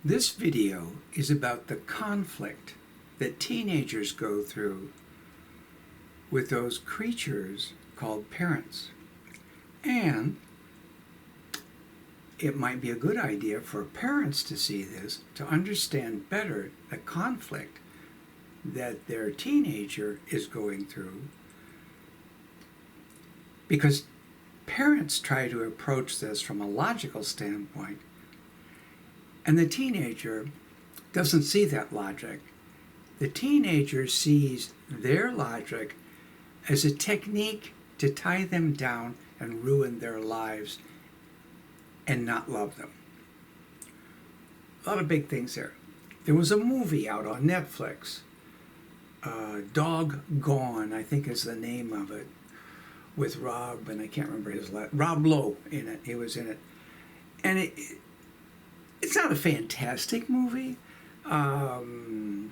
This video is about the conflict that teenagers go through with those creatures called parents. And it might be a good idea for parents to see this, to understand better the conflict that their teenager is going through. Because parents try to approach this from a logical standpoint, and the teenager doesn't see that logic. The teenager sees their logic as a technique to tie them down and ruin their lives and not love them. A lot of big things there. There was a movie out on Netflix, Doggone, I think is the name of it, with Rob, and I can't remember his last, Rob Lowe in it. He was in it. And it's not a fantastic movie. An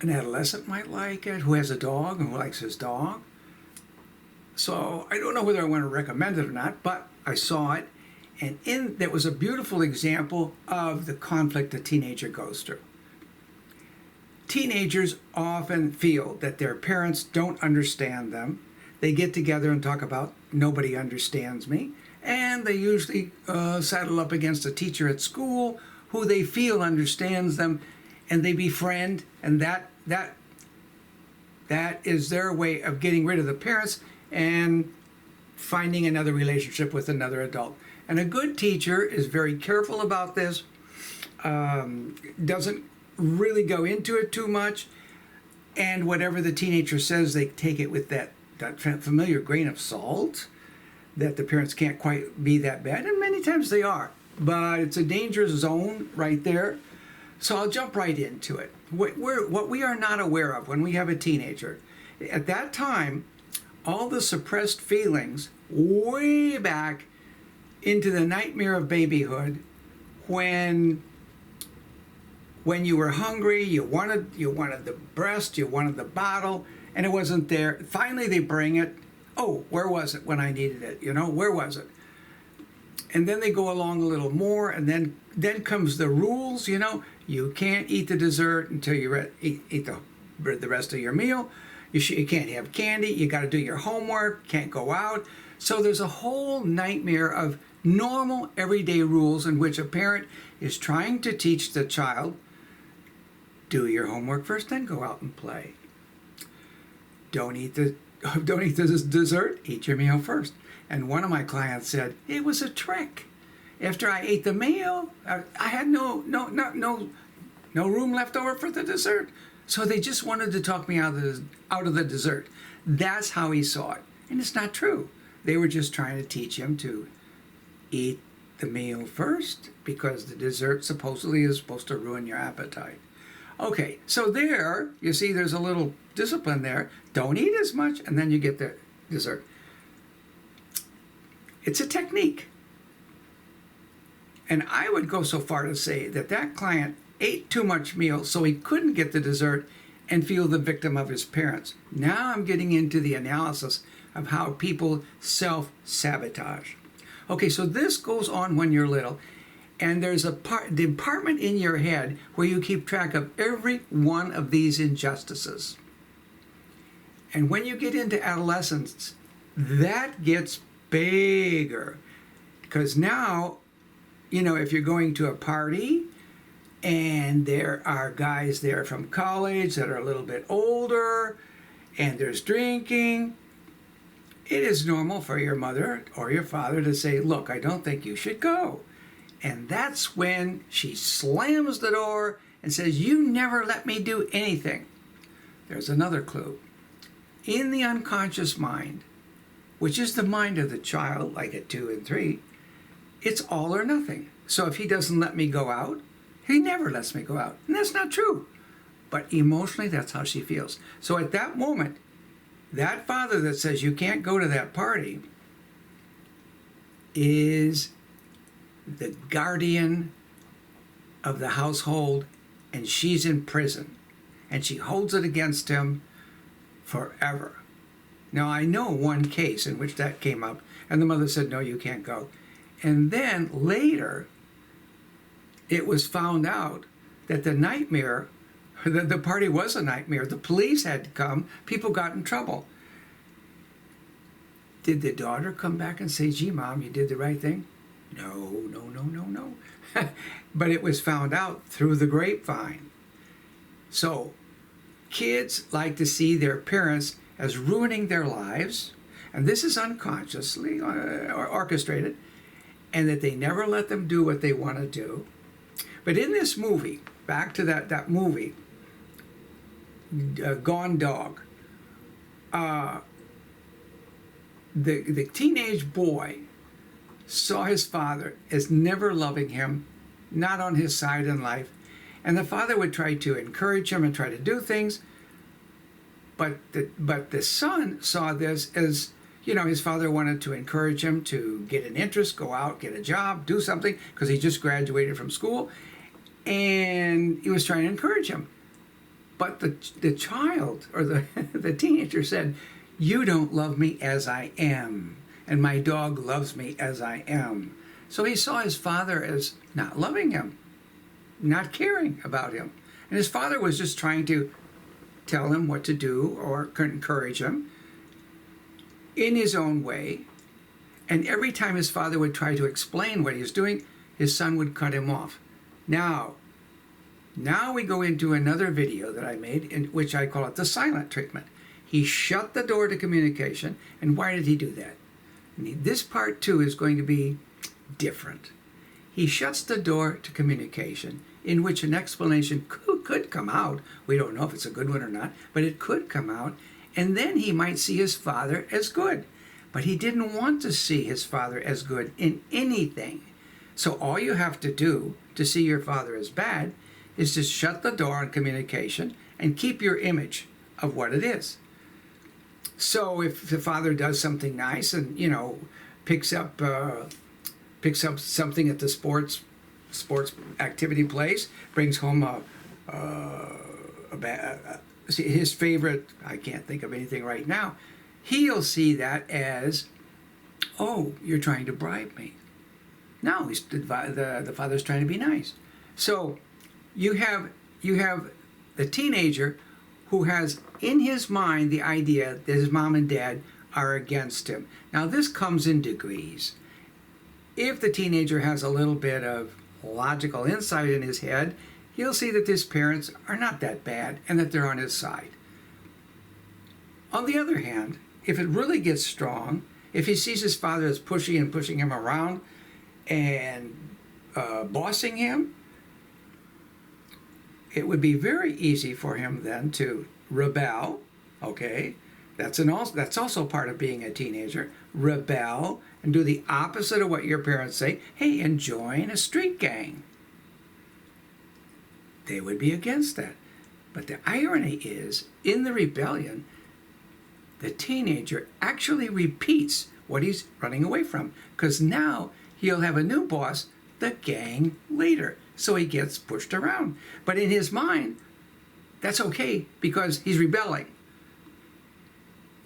adolescent might like it, who has a dog and who likes his dog. So I don't know whether I want to recommend it or not, but I saw it, and that was a beautiful example of the conflict a teenager goes through. Teenagers often feel that their parents don't understand them. They get together and talk about, nobody understands me. And they usually saddle up against a teacher at school who they feel understands them, and they befriend, and that is their way of getting rid of the parents and finding another relationship with another adult. And a good teacher is very careful about this, doesn't really go into it too much, and whatever the teenager says, they take it with that familiar grain of salt, that the parents can't quite be that bad, and many times they are, but it's a dangerous zone right there. So I'll jump right into it. What we are not aware of when we have a teenager, at that time, all the suppressed feelings way back into the nightmare of babyhood, when you were hungry, you wanted the breast, you wanted the bottle, and it wasn't there. Finally, they bring it. Oh, where was it when I needed it? Where was it? And then they go along a little more, and then comes the rules. You can't eat the dessert until you eat the rest of your meal. You can't have candy. You got to do your homework. Can't go out. So there's a whole nightmare of normal, everyday rules in which a parent is trying to teach the child, do your homework first, then go out and play. Don't eat the dessert, eat your meal first. And one of my clients said, it was a trick. After I ate the meal, I had no room left over for the dessert. So they just wanted to talk me out of the dessert. That's how he saw it. And it's not true. They were just trying to teach him to eat the meal first, because the dessert supposedly is supposed to ruin your appetite. Okay, so there, you see there's a little discipline there. Don't eat as much, and then you get the dessert. It's a technique. And I would go so far to say that client ate too much meal so he couldn't get the dessert and feel the victim of his parents. Now I'm getting into the analysis of how people self-sabotage. Okay, so this goes on when you're little, and there's a department in your head where you keep track of every one of these injustices. And when you get into adolescence, that gets bigger, because now, if you're going to a party and there are guys there from college that are a little bit older and there's drinking, it is normal for your mother or your father to say, look, I don't think you should go. And that's when she slams the door and says, you never let me do anything. There's another clue. In the unconscious mind, which is the mind of the child, like at 2 and 3, it's all or nothing. So if he doesn't let me go out, he never lets me go out. And that's not true. But emotionally, that's how she feels. So at that moment, that father that says you can't go to that party is the guardian of the household, and she's in prison. And she holds it against him forever. Now, I know one case in which that came up, and the mother said, no, you can't go. And then later, it was found out that the nightmare, the party was a nightmare. The police had to come. People got in trouble. Did the daughter come back and say, gee, Mom, you did the right thing? No, no, no, no, no. But it was found out through the grapevine. So kids like to see their parents as ruining their lives, and this is unconsciously orchestrated, and that they never let them do what they want to do. But in this movie, back to that movie, Gone Dog, the teenage boy saw his father as never loving him, not on his side in life, and the father would try to encourage him and try to do things, but the son saw this as, you know, his father wanted to encourage him to get an interest, go out, get a job, do something, because he just graduated from school, and he was trying to encourage him. But the child, or the teenager said, you don't love me as I am, and my dog loves me as I am. So he saw his father as not loving him, not caring about him. And his father was just trying to tell him what to do or encourage him in his own way. And every time his father would try to explain what he was doing, his son would cut him off. Now we go into another video that I made, in which I call it the silent treatment. He shut the door to communication. And why did he do that? And this part too is going to be different. He shuts the door to communication, in which an explanation could come out. We don't know if it's a good one or not, but it could come out. And then he might see his father as good. But he didn't want to see his father as good in anything. So all you have to do to see your father as bad is to shut the door on communication and keep your image of what it is. So if the father does something nice and, you know, picks up something at the sports activity place, brings home his favorite, I can't think of anything right now, he'll see that as, oh, you're trying to bribe me. No, the father's trying to be nice. So you have the teenager who has in his mind the idea that his mom and dad are against him. Now this comes in degrees. If the teenager has a little bit of logical insight in his head, he'll see that his parents are not that bad and that they're on his side. On the other hand, if it really gets strong, if he sees his father as pushy and pushing him around and bossing him, it would be very easy for him then to rebel. Okay, that's also part of being a teenager. Rebel and do the opposite of what your parents say. Hey, and join a street gang. They would be against that. But the irony is, in the rebellion, the teenager actually repeats what he's running away from, because now he'll have a new boss, the gang leader. So he gets pushed around. But in his mind, that's okay because he's rebelling.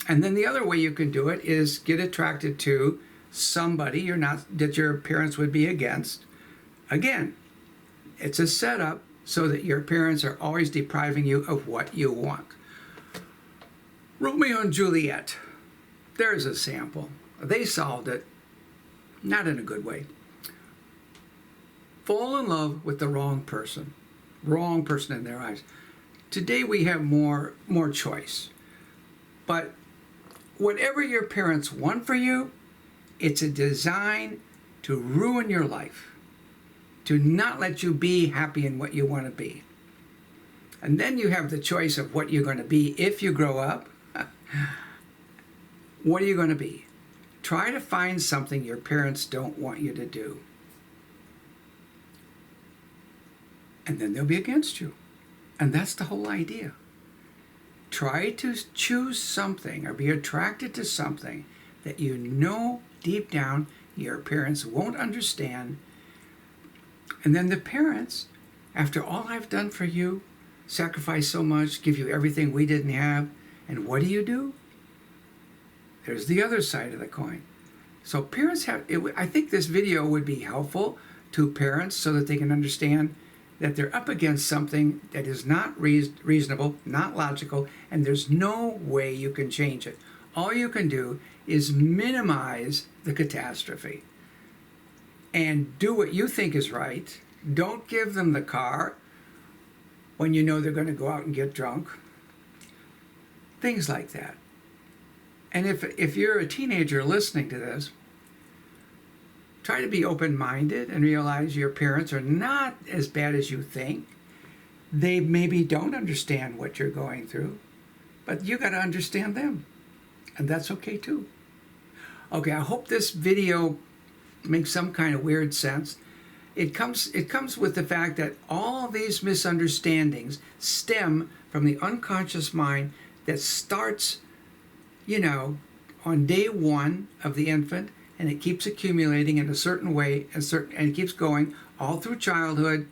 And then the other way you can do it is get attracted to somebody that your parents would be against. Again, it's a setup so that your parents are always depriving you of what you want. Romeo and Juliet. There's a sample. They solved it, not in a good way. Fall in love with the wrong person in their eyes. Today we have more choice. But whatever your parents want for you, it's a design to ruin your life, to not let you be happy in what you want to be. And then you have the choice of what you're going to be if you grow up. What are you going to be? Try to find something your parents don't want you to do. And then they'll be against you. And that's the whole idea. Try to choose something or be attracted to something that you know deep down your parents won't understand. And then the parents, after all I've done for you, sacrifice so much, give you everything we didn't have, and what do? There's the other side of the coin. So parents I think this video would be helpful to parents so that they can understand that they're up against something that is not reasonable, not logical, and there's no way you can change it. All you can do is minimize the catastrophe and do what you think is right. Don't give them the car when you know they're going to go out and get drunk. Things like that. And if you're a teenager listening to this, try to be open-minded and realize your parents are not as bad as you think. They maybe don't understand what you're going through, but you got to understand them. And that's okay too. Okay, I hope this video makes some kind of weird sense. It comes with the fact that all these misunderstandings stem from the unconscious mind that starts, on day one of the infant, and it keeps accumulating in a certain way, and it keeps going all through childhood.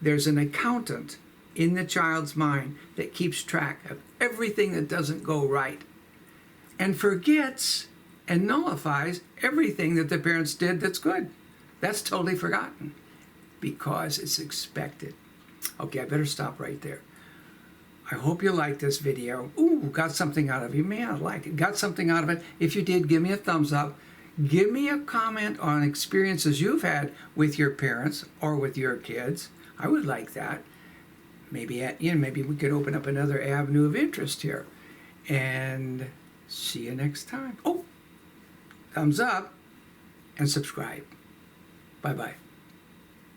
There's an accountant in the child's mind that keeps track of everything that doesn't go right and forgets and nullifies everything that the parents did that's good. That's totally forgotten because it's expected. Okay, I better stop right there. I hope you liked this video. Ooh, got something out of it. You may not like it. Got something out of it. If you did, give me a thumbs up. Give me a comment on experiences you've had with your parents or with your kids. I would like that. Maybe we could open up another avenue of interest here. And see you next time. Oh, thumbs up and subscribe. Bye-bye.